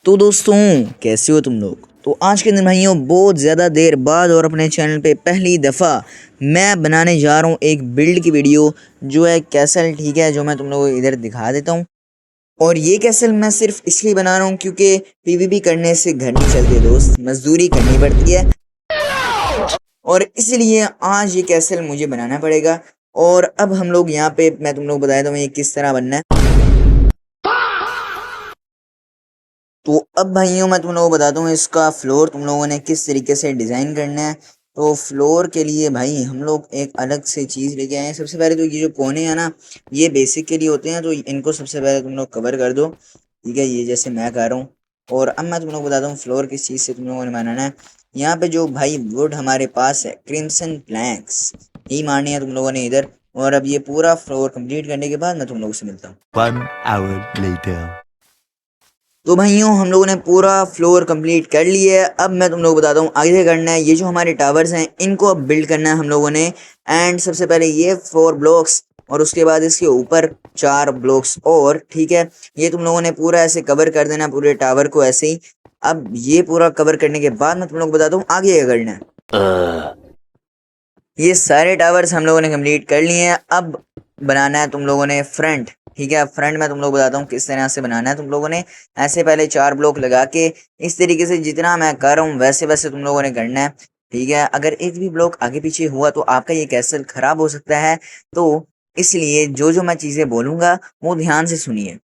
तो दोस्तों, कैसे हो तुम लोग। तो आज के दिन भाइयों बहुत ज़्यादा देर बाद और अपने चैनल पे पहली दफ़ा मैं बनाने जा रहा हूँ एक बिल्ड की वीडियो जो है कैसल। ठीक है, जो मैं तुम लोगों को इधर दिखा देता हूँ। और ये कैसल मैं सिर्फ इसलिए बना रहा हूँ क्योंकि पीवीपी करने से घर नहीं चलते दोस्त, मजदूरी करनी पड़ती है और इसलिए आज ये कैसल मुझे बनाना पड़ेगा। और अब हम लोग यहाँ पे मैं तुम लोग बताया था ये किस तरह बनना है। तो अब भाइयों मैं तुम लोगों को बताता हूँ इसका फ्लोर तुम लोगों ने किस तरीके से डिज़ाइन करना है। तो फ्लोर के लिए भाई हम लोग एक अलग से चीज़ लेके आए हैं। सबसे पहले तो ये जो कोने हैं ना, ये बेसिक के लिए होते हैं, तो इनको सबसे पहले तुम लोग कवर कर दो। ठीक है, ये जैसे मैं कर रहा हूँ। और अब मैं तुम लोग को बताता हूँ फ्लोर किस चीज़ से तुम लोगों ने बनाना है। यहाँ पे जो भाई वुड हमारे पास है, क्रिम्सन प्लैंक्स, यही मारनी है तुम लोगों ने इधर। और अब ये पूरा फ्लोर कंप्लीट करने के बाद मैं तुम लोगों से मिलता हूँ। 1 hour later. तो भाइयों हम लोगों ने पूरा फ्लोर कंप्लीट कर लिया है। अब मैं तुम लोगों को बताता हूँ आगे करना है। ये जो हमारे टावर्स हैं इनको अब बिल्ड करना है हम लोगों ने। एंड सबसे पहले ये 4 ब्लॉक्स और उसके बाद इसके ऊपर 4 ब्लॉक्स और। ठीक है, ये तुम लोगों ने पूरा ऐसे कवर कर देना पूरे टावर को ऐसे ही। अब ये पूरा कवर करने के बाद मैं तुम लोग को बताता हूँ आगे क्या करना है। ये सारे टावर्स हम लोगों ने कंप्लीट कर लिए हैं। अब बनाना है तुम लोगों ने फ्रंट। ठीक है, फ्रंट में तुम लोग बताता हूँ किस तरह से बनाना है तुम लोगों ने। ऐसे पहले 4 ब्लॉक लगा के इस तरीके से जितना मैं कर रहा हूँ वैसे वैसे तुम लोगों ने करना है। ठीक है, अगर एक भी ब्लॉक आगे पीछे हुआ तो आपका ये कैसल खराब हो सकता है। तो इसलिए जो जो मैं चीज़ें बोलूँगा वो ध्यान से सुनिए।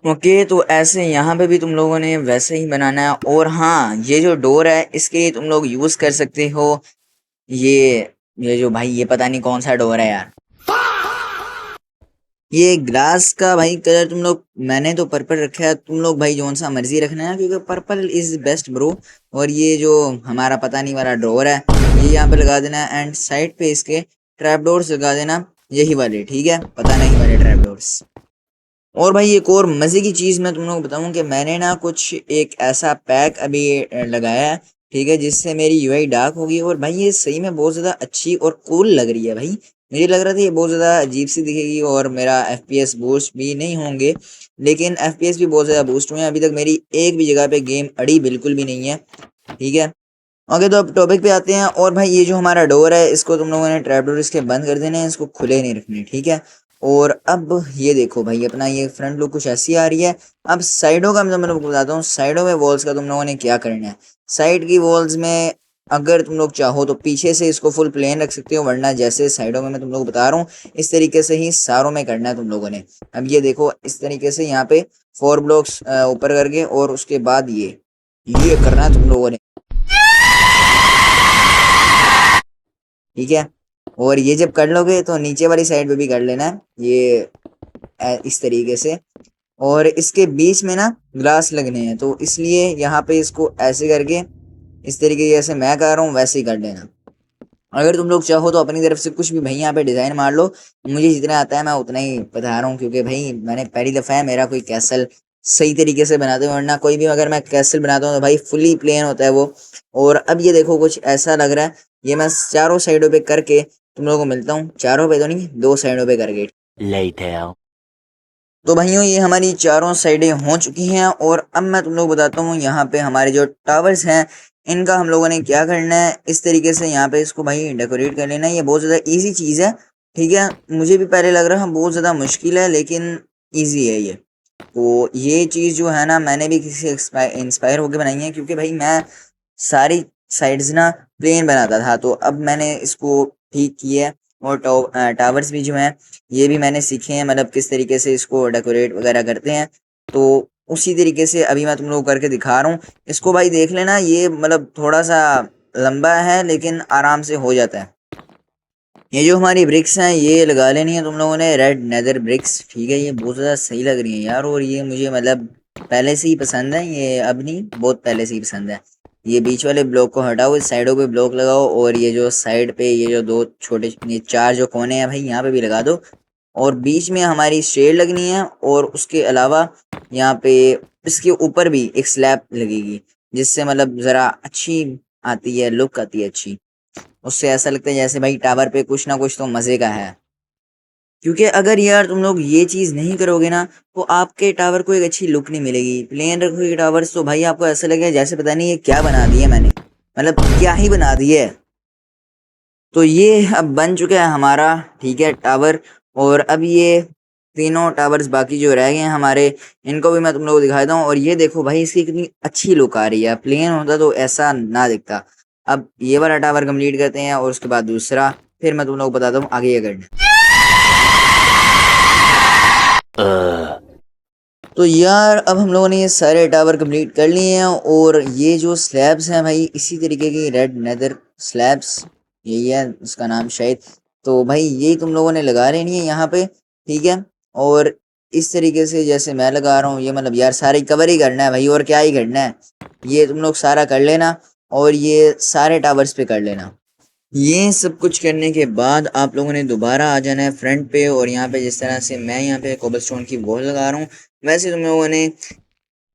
ओके, तो ऐसे यहाँ पे भी तुम लोगों ने वैसे ही बनाना है। और हाँ, ये जो डोर है इसके लिए तुम लोग यूज़ कर सकते हो ये ये जो भाई ये पता नहीं कौन सा डोर है यार। ये ग्लास का भाई कलर तुम लोग, मैंने तो पर्पल रखा है, तुम लोग भाई जौन सा मर्जी रखना है क्योंकि पर्पल इज बेस्ट ब्रो। और ये जो हमारा पता नहीं वाला डोर है ये यहाँ पे लगा देना है। एंड साइड पे इसके ट्रैप डोर्स लगा देना, यही वाले। ठीक है, पता नहीं वाले ट्रैप डोर्स। और भाई एक और मज़े की चीज़ मैं तुम लोगों को बताऊं कि मैंने ना कुछ एक ऐसा पैक अभी लगाया है। ठीक है, जिससे मेरी यूआई डार्क होगी और भाई ये सही में बहुत ज़्यादा अच्छी और कूल लग रही है। भाई मुझे लग रहा था ये बहुत ज़्यादा अजीब सी दिखेगी और मेरा एफपीएस बूस्ट भी नहीं होंगे, लेकिन एफपीएस भी बहुत ज़्यादा बूस्ट हुए हैं। अभी तक मेरी एक भी जगह पे गेम अड़ी बिल्कुल भी नहीं है। ठीक है, ओके, तो अब टॉपिक पे आते हैं। और भाई ये जो हमारा डोर है इसको तुम लोगों ने ट्रैप डोर इसके बंद कर देने हैं, इसको खुले नहीं रखने। ठीक है, और अब ये देखो भाई अपना ये फ्रंट लुक कुछ ऐसी आ रही है। अब साइडों का मैं तुमको बताता हूँ, साइडों में वॉल्स का तुम लोगों ने क्या करना है। साइड की वॉल्स में अगर तुम लोग चाहो तो पीछे से इसको फुल प्लेन रख सकते हो, वरना जैसे साइडों में मैं तुम लोग बता रहा हूँ इस तरीके से ही सारों में करना है तुम लोगों ने। अब ये देखो इस तरीके से यहाँ पे 4 ब्लॉक्स ऊपर करके और उसके बाद ये करना है तुम लोगों ने। ठीक है, और ये जब कर लोगे तो नीचे वाली साइड पे भी कर लेना है ये इस तरीके से। और इसके बीच में ना ग्लास लगने हैं, तो इसलिए यहाँ पे इसको ऐसे करके इस तरीके जैसे मैं कर रहा हूँ वैसे ही कर लेना। अगर तुम लोग चाहो तो अपनी तरफ से कुछ भी भाई यहाँ पे डिज़ाइन मार लो, मुझे जितना आता है मैं उतना ही बता रहा हूँ क्योंकि भाई मैंने पहली दफ़ा है मेरा कोई कैसल सही तरीके से बनाते हैं, वरना कोई भी अगर मैं कैसल बनाता हूँ तो भाई फुली प्लेन होता है वो। और अब ये देखो कुछ ऐसा लग रहा है। ये मैं चारों साइडों पे करके तुम लोगों को मिलता हूँ, चारों पे तो नहीं, 2 साइडों पे करके। Later. तो भाइयों ये हमारी चारों साइडें हो चुकी हैं और अब मैं तुम लोग बताता हूँ यहाँ पे हमारे जो टावर्स हैं इनका हम लोगों ने क्या करना है। इस तरीके से यहाँ पे इसको भाई डेकोरेट कर लेना है। ये बहुत ज़्यादा इजी चीज़ है। ठीक है, मुझे भी पहले लग रहा है बहुत ज़्यादा मुश्किल है लेकिन इजी है ये। तो ये चीज़ जो है ना मैंने भी किसी से इंस्पायर होकर बनाई है क्योंकि भाई मैं सारी साइड्स ना प्लेन बनाता था, तो अब मैंने इसको ठीक किया है। और टावर्स भी जो हैं ये भी मैंने सीखे हैं, मतलब किस तरीके से इसको डेकोरेट वगैरह करते हैं। तो उसी तरीके से अभी मैं तुम लोग करके दिखा रहा हूँ। इसको भाई देख लेना, ये मतलब थोड़ा सा लंबा है लेकिन आराम से हो जाता है। ये जो हमारी ब्रिक्स हैं ये लगा लेनी है तुम लोगों ने, रेड नेदर ब्रिक्स। ठीक है, ये बहुत ज़्यादा सही लग रही है यार और ये मुझे मतलब पहले से ही पसंद है, ये अब नहीं बहुत पहले से ही पसंद है। ये बीच वाले ब्लॉक को हटाओ, इस साइडों पे ब्लॉक लगाओ और ये जो साइड पे ये जो 2 छोटे ये 4 जो कोने हैं भाई यहाँ पे भी लगा दो। और बीच में हमारी शेड लगनी है और उसके अलावा यहाँ पे इसके ऊपर भी एक स्लैब लगेगी जिससे मतलब ज़रा अच्छी आती है, लुक आती है अच्छी। उससे ऐसा लगता है जैसे भाई टावर पे कुछ ना कुछ तो मज़े का है। क्योंकि अगर यार तुम लोग ये चीज़ नहीं करोगे ना तो आपके टावर को एक अच्छी लुक नहीं मिलेगी। प्लेन रखोगे टावर्स तो भाई आपको ऐसा लगेगा जैसे पता नहीं ये क्या बना दिया मैंने, मतलब क्या ही बना दिया है। तो ये अब बन चुका है हमारा, ठीक है, टावर। और अब ये तीनों टावर्स बाकी जो रह गए हैं हमारे, इनको भी मैं तुम लोगों को दिखाता हूँ। और ये देखो भाई इसकी कितनी अच्छी लुक आ रही है, प्लेन होता तो ऐसा ना दिखता। अब ये वाला टावर कंप्लीट करते हैं और उसके बाद दूसरा, फिर मैं तुम लोगों को बताता हूँ आगे ये करना है। तो यार अब हम लोगों ने ये सारे टावर कंप्लीट कर लिए हैं और ये जो स्लैब्स हैं भाई इसी तरीके की रेड नेदर स्लैब्स, यही है उसका नाम शायद। तो भाई यही तुम लोगों ने लगा लेनी है यहाँ पे, ठीक है। और इस तरीके से जैसे मैं लगा रहा हूँ ये, मतलब यार सारी कवर ही करना है भाई, और क्या ही करना है। ये तुम लोग सारा कर लेना और ये सारे टावर्स पे कर लेना। ये सब कुछ करने के बाद आप लोगों ने दोबारा आ जाना है फ्रंट पे, और यहाँ पे जिस तरह से मैं यहाँ पे कोबलस्टोन की वॉल लगा रहा हूँ वैसे तुम लोगों ने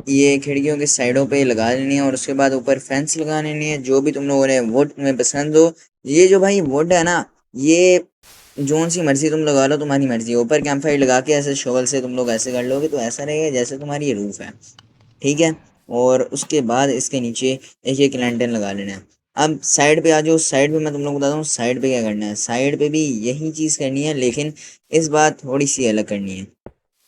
ये खिड़कियों की साइडों पे लगा लेनी है। और उसके बाद ऊपर फेंस लगा लेनी है, जो भी तुम लोगों ने वुड तुम्हें पसंद हो। ये जो भाई वुड है ना, ये जोन सी मर्जी तुम लगा लो, तुम्हारी मर्जी है। ऊपर कैंप फायर लगा के ऐसे शोवल से तुम लोग ऐसे कर लोगे तो ऐसा रहेगा जैसे तुम्हारी ये रूफ है, ठीक है। और उसके बाद इसके नीचे एक लैंटर्न लगा लेना है। अब साइड पे आ जाओ, साइड पे मैं तुम लोग को बताता हूँ साइड पे क्या करना है। साइड पे भी यही चीज़ करनी है, लेकिन इस बार थोड़ी सी अलग करनी है।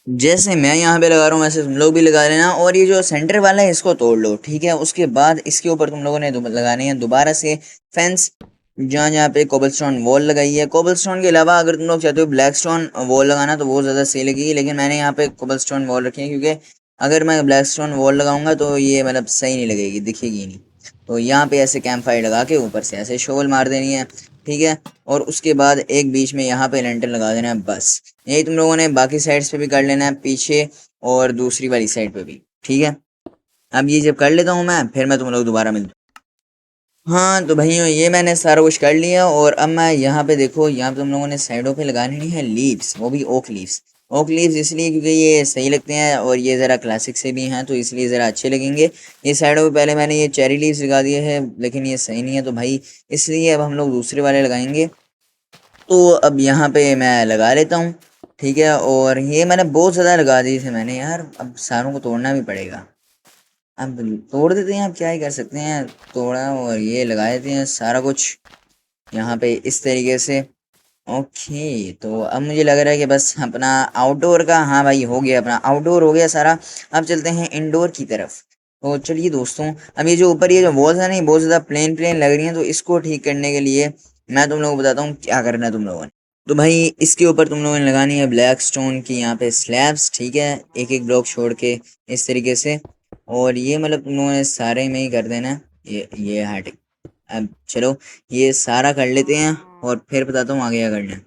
जैसे मैं यहाँ पे लगा रहा हूँ वैसे तुम लोग भी लगा लेना। और ये जो सेंटर वाला है इसको तोड़ लो, ठीक है। उसके बाद इसके ऊपर तुम लोगों ने लगाने हैं दोबारा से फेंस। जहाँ जहाँ पे कोबलस्टोन वॉल लगाई है, कोबलस्टोन के अलावा अगर तुम लोग चाहते हो ब्लैक स्टोन वॉल लगाना तो वो ज़्यादा सही लगेगी, लेकिन मैंने यहाँ पे कोबलस्टोन वॉल रखी है क्योंकि अगर मैं ब्लैक स्टोन वॉल लगाऊंगा तो ये मतलब सही नहीं लगेगी, दिखेगी नहीं। तो यहाँ पे ऐसे कैंप फायर लगा के ऊपर से ऐसे शोल मार देनी है, ठीक है। और उसके बाद एक बीच में यहाँ पे लेंटर लगा देना है, बस यही तुम लोगों ने बाकी साइड्स पे भी कर लेना है, पीछे और दूसरी वाली साइड पे भी, ठीक है। अब ये जब कर लेता हूँ मैं, फिर मैं तुम लोग दोबारा मिलता हूँ। हाँ तो भाइयों ये मैंने सारा कुछ कर लिया और अब मैं यहाँ पे देखो, यहाँ पे तुम लोगों ने साइडों पे लगानी है लीव्स, वो भी ओक लीव्स। ओक लीव्स इसलिए क्योंकि ये सही लगते हैं और ये ज़रा क्लासिक से भी हैं तो इसलिए ज़रा अच्छे लगेंगे। ये साइडों पे पहले मैंने ये चेरी लीव्स लगा दिए हैं लेकिन ये सही नहीं है तो भाई इसलिए अब हम लोग दूसरे वाले लगाएंगे। तो अब यहाँ पे मैं लगा लेता हूँ, ठीक है। और ये मैंने बहुत ज़्यादा लगा दिए थे मैंने यार, अब सारों को तोड़ना भी पड़ेगा। अब तोड़ देते हैं, अब क्या ही कर सकते हैं, तोड़ा और ये लगा देते हैं सारा कुछ यहाँ पे इस तरीके से। ओके तो अब मुझे लग रहा है कि बस अपना आउटडोर का, हाँ भाई हो गया, अपना आउटडोर हो गया सारा। अब चलते हैं इंडोर की तरफ। तो चलिए दोस्तों, अब ये जो ऊपर ये जो वॉल्स है ना, बहुत ज़्यादा प्लेन प्लेन लग रही हैं, तो इसको ठीक करने के लिए मैं तुम लोगों को बताता हूँ क्या करना है तुम लोगों ने। तो भाई इसके ऊपर तुम लोगों ने लगानी है ब्लैक स्टोन की यहाँ पे स्लैब्स, ठीक है, एक एक ब्लॉक छोड़ के इस तरीके से। और ये मतलब तुम लोगों ने सारे में ही कर देना है, ये हट। अब चलो ये सारा कर लेते हैं और फिर बताता हूँ आगे क्या करना है।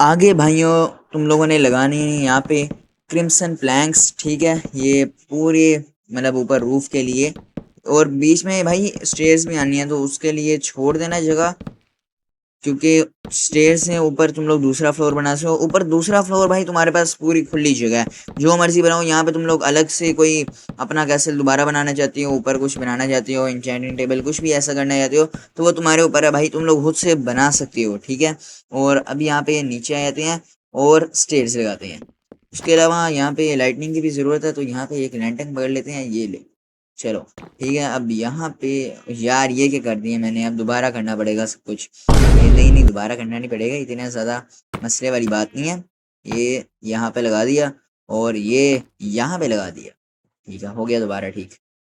आगे भाइयों तुम लोगों ने लगानी है यहाँ पे क्रिम्सन प्लैंक्स, ठीक है, ये पूरे मतलब ऊपर रूफ के लिए। और बीच में भाई स्टेयर्स भी आनी है तो उसके लिए छोड़ देना जगह, क्योंकि स्टेयर्स से ऊपर तुम लोग दूसरा फ्लोर बना सकते हो। ऊपर दूसरा फ्लोर भाई तुम्हारे पास पूरी खुली जगह है, जो मर्जी बनाओ। यहाँ पे तुम लोग अलग से कोई अपना कैसल दोबारा बनाना चाहती हो, ऊपर कुछ बनाना चाहती हो, इंचेंटिंग टेबल कुछ भी ऐसा करना चाहती हो तो वो तुम्हारे ऊपर है भाई, तुम लोग खुद से बना सकती हो, ठीक है। और अब यहाँ पे नीचे आ जाते हैं और स्टेयर्स लगाते हैं। उसके अलावा यहाँ पे लाइटनिंग की भी ज़रूरत है तो यहाँ पे एक लैंटर्न पकड़ लेते हैं, ये ले। चलो ठीक है। अब यहाँ पे यार ये क्या कर दिया मैंने, अब दोबारा करना पड़ेगा सब कुछ। ये नहीं नहीं दोबारा करना नहीं पड़ेगा, इतने ज़्यादा मसले वाली बात नहीं है। ये यहाँ पे लगा दिया और ये यहाँ पे लगा दिया, ठीक है, हो गया दोबारा ठीक।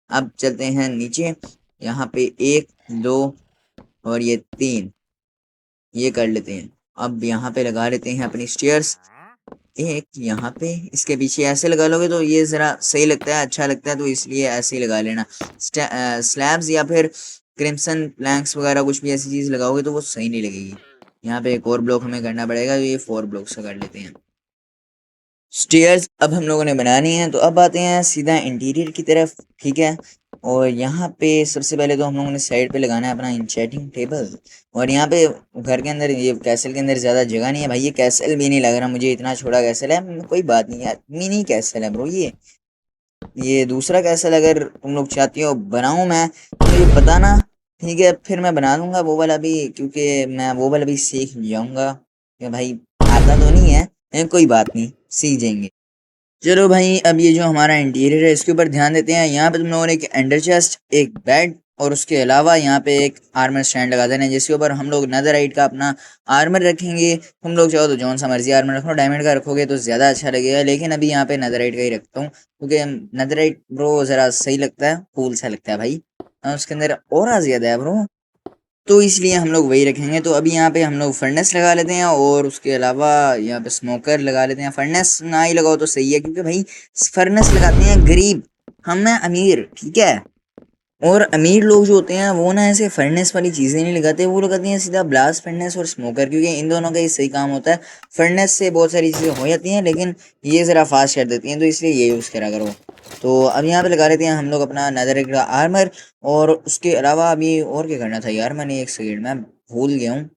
अब चलते हैं नीचे, यहाँ पे एक दो और ये तीन, ये कर लेते हैं। अब यहाँ पे लगा लेते हैं अपनी स्टेयर्स, एक यहाँ पे इसके पीछे ऐसे लगा लोगे तो ये ज़रा सही लगता है, अच्छा लगता है, तो इसलिए ऐसे ही लगा लेना। स्लैब्स या फिर क्रिम्सन प्लैंक्स वगैरह कुछ भी ऐसी चीज़ लगाओगे तो वो सही नहीं लगेगी। यहाँ पे एक और ब्लॉक हमें करना पड़ेगा, तो ये 4 ब्लॉक्स का कर लेते हैं। स्टेयर्स अब हम लोगों ने बनानी है तो अब आते हैं सीधा इंटीरियर की तरफ, ठीक है। और यहाँ पे सबसे पहले तो हम लोगों ने साइड पे लगाना है अपना इंचेटिंग टेबल। और यहाँ पे घर के अंदर, ये कैसल के अंदर ज़्यादा जगह नहीं है भाई, ये कैसल भी नहीं लग रहा मुझे, इतना छोटा कैसल है। कोई बात नहीं यार, मिनी कैसल है ब्रो ये दूसरा कैसल अगर तुम लोग चाहती हो बनाऊँ मैं तो मुझे बताना, ठीक है, फिर मैं बना दूंगा वो वाला भी, क्योंकि मैं वो वाला भी सीख जाऊंगा कि भाई आता तो नहीं है कोई बात नहीं, सीख जाएंगे। चलो भाई, अब ये जो हमारा इंटीरियर है इसके ऊपर ध्यान देते हैं। यहाँ पे तुम लोगों ने एक एंडर चेस्ट, एक बेड और उसके अलावा यहाँ पे एक आर्मर स्टैंड लगा देना है, जिसके ऊपर हम लोग नेदरराइट का अपना आर्मर रखेंगे। तुम लोग चाहो तो जौन सा मर्जी आर्मर रखो, डायमंड का रखोगे तो ज़्यादा अच्छा लगेगा, लेकिन अभी यहाँ पे नेदरराइट का ही रखता हूँ, क्योंकि नेदरराइट ब्रो ज़रा सही लगता है, कूल सा लगता है भाई। उसके अंदर ऑरा ज़्यादा है ब्रो, तो इसलिए हम लोग वही रखेंगे। तो अभी यहाँ पे हम लोग फर्नेस लगा लेते हैं और उसके अलावा यहाँ पे स्मोकर लगा लेते हैं। फर्नेस ना ही लगाओ तो सही है, क्योंकि भाई फर्नेस लगाते हैं गरीब, हम हैं अमीर, ठीक है। और अमीर लोग जो होते हैं वो ना ऐसे फर्नेस वाली चीज़ें नहीं लगाते, वो लगाते हैं सीधा ब्लास्ट फर्नेस और स्मोकर, क्योंकि इन दोनों का ही सही काम होता है। फर्नेस से बहुत सारी चीज़ें हो जाती हैं, लेकिन ये ज़रा फास्ट कर देती हैं, तो इसलिए ये यूज़ करा करो। तो अब यहाँ पे लगा लेते हैं हम लोग अपना नेदरराइट का आर्मर। और उसके अलावा अभी और क्या करना था यार, मैंने एक सेकंड में भूल गया हूँ,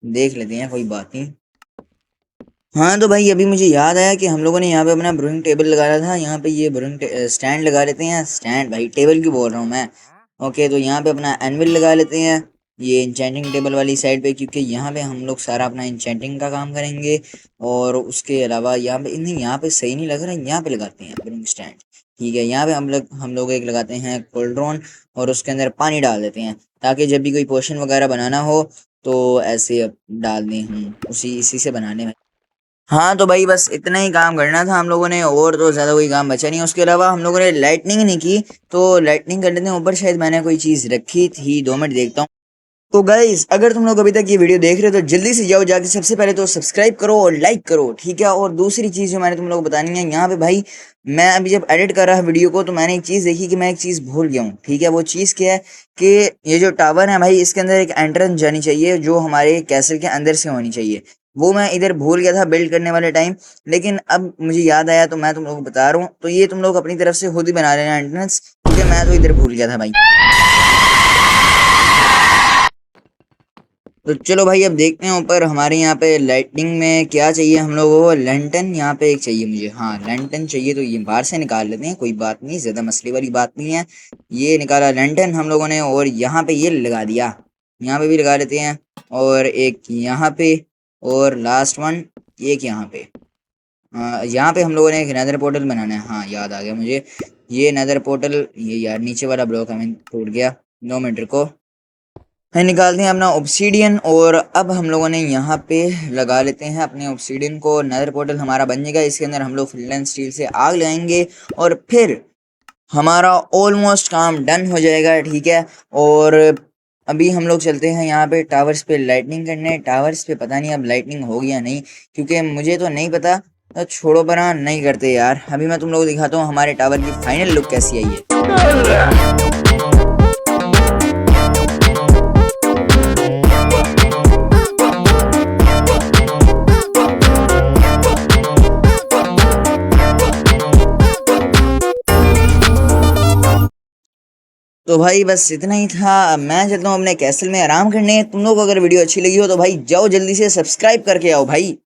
देख लेते हैं, कोई बात नहीं। हाँ तो भाई, अभी मुझे याद आया कि हम लोगों ने यहाँ पे अपना ब्रूइंग टेबल लगाया था। यहाँ पे ये ब्रूइंग स्टैंड लगा लेते हैं, स्टैंड भाई, टेबल क्यों बोल रहा हूँ मैं। ओके, तो यहाँ पे अपना एनविल लगा लेते हैं ये इंचेंटिंग टेबल वाली साइड पे, क्योंकि यहाँ पे हम लोग सारा अपना इंचेंटिंग का काम करेंगे। और उसके अलावा यहाँ पे नहीं, यहाँ पे सही नहीं लग रहा, यहाँ पे लगाते हैं ब्रूइंग स्टैंड, ठीक है। यहाँ पे हम लोग एक लगाते हैं कोल्ड्रॉन और उसके अंदर पानी डाल देते हैं, ताकि जब भी कोई पोशन वगैरह बनाना हो तो ऐसे डाल दें हम, इसी से बनाने में। हाँ तो भाई, बस इतना ही काम करना था हम लोगों ने, और तो ज़्यादा कोई काम बचा नहीं। उसके अलावा हम लोगों ने लाइटनिंग नहीं की, तो लाइटनिंग कर लेते हैं। ऊपर शायद मैंने कोई चीज़ रखी थी, 2 मिनट देखता हूँ। तो गाइज, अगर तुम लोग अभी तक ये वीडियो देख रहे हो तो जल्दी से जाओ, जाके सबसे पहले तो सब्सक्राइब करो और लाइक करो, ठीक है। और दूसरी चीज़ जो मैंने तुम लोग को बतानी है, यहाँ पे भाई मैं अभी जब एडिट कर रहा वीडियो को, तो मैंने एक चीज़ देखी कि मैं एक चीज़ भूल गया हूँ, ठीक है। वो चीज़ क्या है कि ये जो टावर है भाई, इसके अंदर एक एंट्रेंस जानी चाहिए जो हमारे कैसल के अंदर से होनी चाहिए। वो मैं इधर भूल गया था बिल्ड करने वाले टाइम, लेकिन अब मुझे याद आया तो मैं तुम लोग को बता रहा हूँ। तो ये तुम लोग अपनी तरफ से खुद ही बना लेना एंट्रेंस, क्योंकि मैं तो इधर भूल गया था भाई। तो चलो भाई, अब देखते हैं ऊपर हमारे यहाँ पे लाइटनिंग में क्या चाहिए हम लोगों को। लैंटर्न यहाँ पे एक चाहिए मुझे, हाँ लैंटर्न चाहिए, तो ये बाहर से निकाल लेते हैं, कोई बात नहीं, ज़्यादा मसले वाली बात नहीं है। ये निकाला लैंटर्न हम लोगों ने, और यहाँ पे ये लगा दिया, यहाँ पे भी लगा लेते हैं, और एक यहाँ पे, और लास्ट वन एक यहाँ पे। यहाँ पे हम लोगों ने एक नेदर पोर्टल बनाना है, हाँ याद आ गया मुझे, ये नेदर पोर्टल, ये यार नीचे वाला ब्लॉक हमें टूट गया, 2 मिनट को है, निकालते हैं अपना ऑब्सीडियन। और अब हम लोगों ने यहाँ पे लगा लेते हैं अपने ऑब्सीडियन को। नेदर पोर्टल हमारा बन जाएगा, इसके अंदर हम लोग फ्लिंट स्टील से आग लगाएंगे और फिर हमारा ऑलमोस्ट काम डन हो जाएगा, ठीक है। और अभी हम लोग चलते हैं यहाँ पे टावर्स पे लाइटनिंग करने। टावर्स पे पता नहीं अब लाइटनिंग होगी या नहीं, क्योंकि मुझे तो नहीं पता, तो छोड़ो बना, नहीं करते यार। अभी मैं तुम लोग को दिखाता हूँ हमारे टावर की फाइनल लुक कैसी आई है। तो भाई बस इतना ही था, अब मैं चलता हूँ अपने कैसल में आराम करने। तुम लोग को अगर वीडियो अच्छी लगी हो तो भाई जाओ जल्दी से सब्सक्राइब करके आओ भाई।